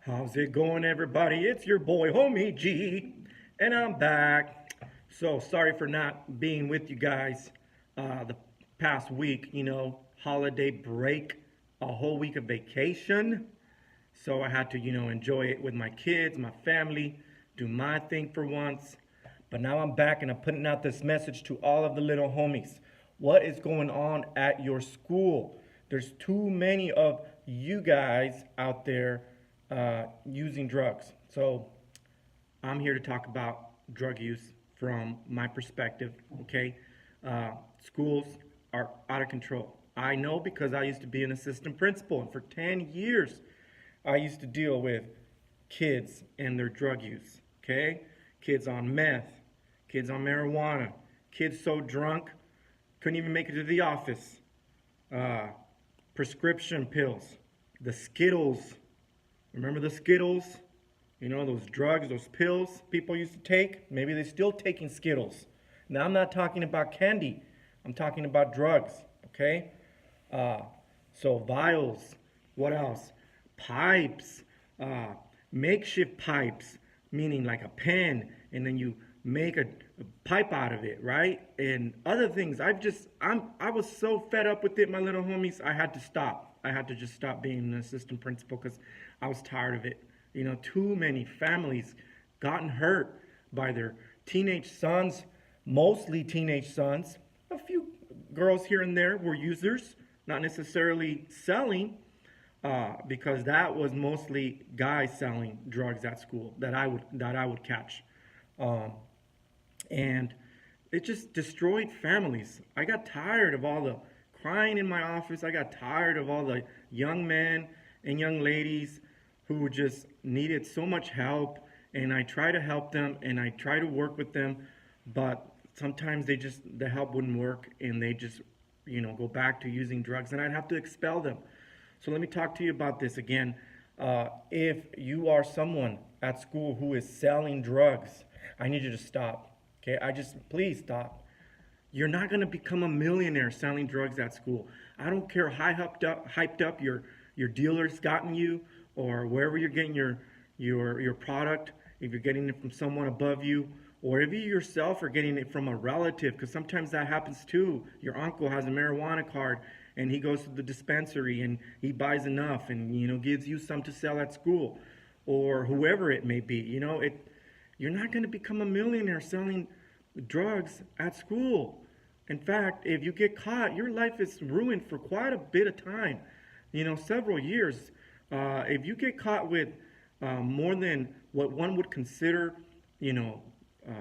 How's it going, everybody? It's your boy, Homie G, and I'm back. So sorry for not being with you guys the past week. Holiday break, a whole week of vacation. So I had to, enjoy it with my kids, my family, do my thing for once. But now I'm back and I'm putting out this message to all of the little homies. What is going on at your school? There's too many of you guys out there using drugs. So I'm here to talk about drug use from my perspective. Okay, schools are out of control. I know because I used to be an assistant principal, and for 10 years, I used to deal with kids and their drug use. Okay, kids on meth, kids on marijuana, kids so drunk couldn't even make it to the office. Prescription pills, the Skittles. Remember the Skittles? Those drugs, those pills people used to take? Maybe they're still taking Skittles. Now, I'm not talking about candy. I'm talking about drugs, okay? So vials, what else? Pipes, makeshift pipes, meaning like a pen, and then you make a pipe out of it, right? And other things. I was so fed up with it, my little homies, I had to stop. I had to just stop being an assistant principal because I was tired of it. Too many families gotten hurt by their teenage sons, mostly teenage sons. A few girls here and there were users, not necessarily selling, because that was mostly guys selling drugs at school that I would catch. And it just destroyed families. I got tired of all the crying in my office. I got tired of all the young men and young ladies who just needed so much help, and I try to help them and I try to work with them, but sometimes the help wouldn't work, and they just go back to using drugs, and I'd have to expel them. So let me talk to you about this again. If you are someone at school who is selling drugs, I need you to stop. Okay, please stop. You're not going to become a millionaire selling drugs at school. I don't care how hyped up your dealer's gotten you, or wherever you're getting your product. If you're getting it from someone above you, or if you yourself are getting it from a relative, because sometimes that happens too. Your uncle has a marijuana card, and he goes to the dispensary and he buys enough, and gives you some to sell at school, or whoever it may be. You're not going to become a millionaire selling drugs at school. In fact, if you get caught, your life is ruined for quite a bit of time, several years. If you get caught with more than what one would consider,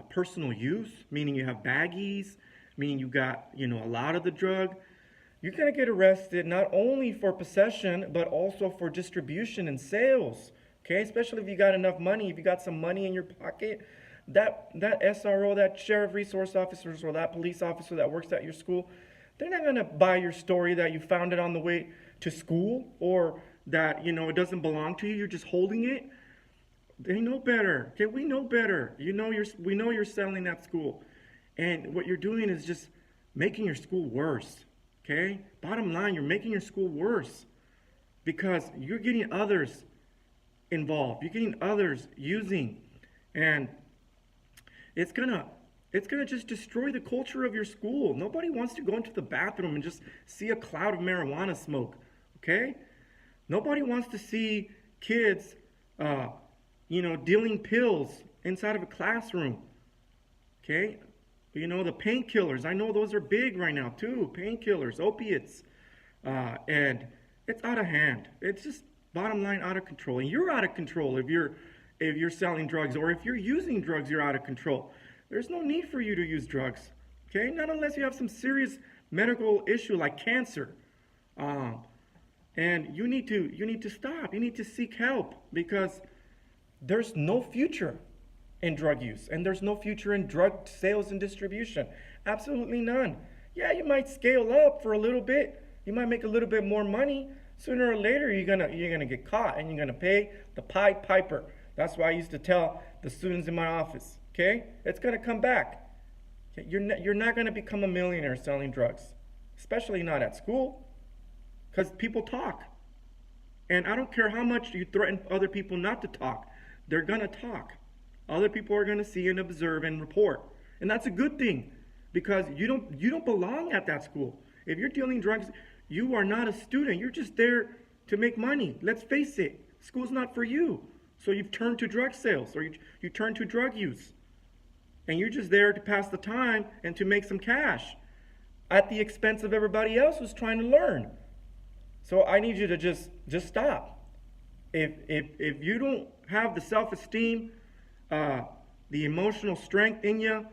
personal use, meaning you have baggies, meaning you got, a lot of the drug, you're going to get arrested not only for possession, but also for distribution and sales. Okay, especially if you got enough money, if you got some money in your pocket, that SRO, that sheriff resource officer, or that police officer that works at your school, they're not going to buy your story that you found it on the way to school, or that, it doesn't belong to you, you're just holding it. They know better. Okay, we know better. We know you're selling at school. And what you're doing is just making your school worse. Okay? Bottom line, you're making your school worse because you're getting others involved. You're getting others using, and it's gonna just destroy the culture of your school. Nobody wants to go into the bathroom and just see a cloud of marijuana smoke. Okay? Nobody wants to see kids, dealing pills inside of a classroom. Okay? The painkillers. I know those are big right now too. Painkillers, opiates, and it's out of hand. It's just bottom line out of control, and you're out of control if you're selling drugs, or if you're using drugs, you're out of control. There's no need for you to use drugs. Okay? Not unless you have some serious medical issue like cancer. And you need to stop. You need to seek help, because there's no future in drug use, and there's no future in drug sales and distribution. Absolutely none. Yeah, you might scale up for a little bit. You might make a little bit more money. Sooner or later, you're gonna get caught, and you're gonna pay the Pied Piper. That's why I used to tell the students in my office. Okay, it's gonna come back. Okay? You're not gonna become a millionaire selling drugs, especially not at school. Because people talk. And I don't care how much you threaten other people not to talk. They're going to talk. Other people are going to see and observe and report. And that's a good thing because you don't belong at that school. If you're dealing drugs, you are not a student. You're just there to make money. Let's face it. School's not for you. So you've turned to drug sales or you turn to drug use. And you're just there to pass the time and to make some cash at the expense of everybody else who's trying to learn. So I need you to just stop. If you don't have the self-esteem, the emotional strength in you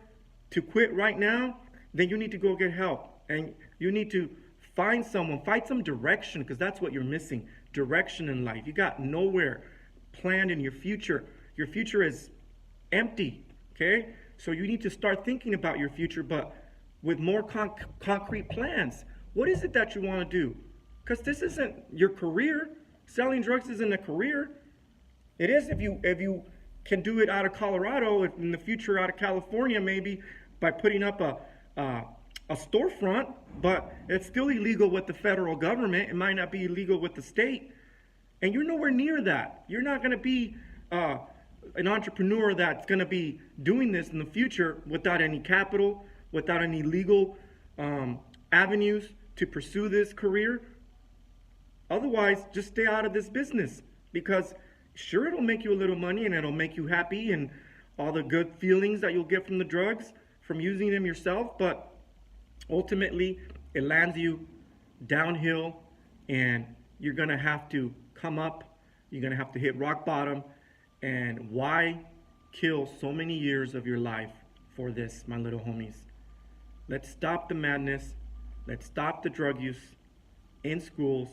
to quit right now, then you need to go get help. And you need to find someone, find some direction, because that's what you're missing. Direction in life. You got nowhere planned in your future. Your future is empty, okay? So you need to start thinking about your future, but with more concrete plans. What is it that you want to do? Because this isn't your career. Selling drugs isn't a career. It is if you can do it out of Colorado, if in the future out of California, maybe by putting up a storefront, but it's still illegal with the federal government. It might not be illegal with the state. And you're nowhere near that. You're not going to be an entrepreneur that's going to be doing this in the future without any capital, without any legal avenues to pursue this career. Otherwise, just stay out of this business because sure, it'll make you a little money and it'll make you happy and all the good feelings that you'll get from the drugs, from using them yourself, but ultimately it lands you downhill and you're going to have to come up. You're going to have to hit rock bottom. And why kill so many years of your life for this, my little homies? Let's stop the madness. Let's stop the drug use in schools.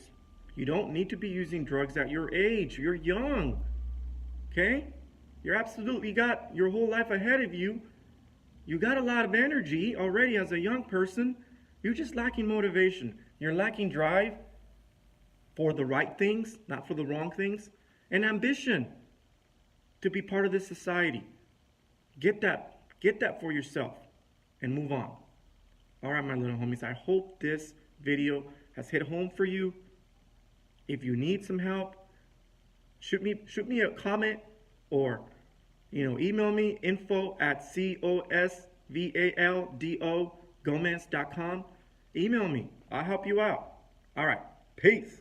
You don't need to be using drugs at your age. You're young, okay? You're absolutely got your whole life ahead of you. You got a lot of energy already as a young person. You're just lacking motivation. You're lacking drive for the right things, not for the wrong things, and ambition to be part of this society. Get that for yourself and move on. All right, my little homies, I hope this video has hit home for you. If you need some help, shoot me a comment or email me info@cosvaldo Gomez.com. Email me. I'll help you out. All right. Peace.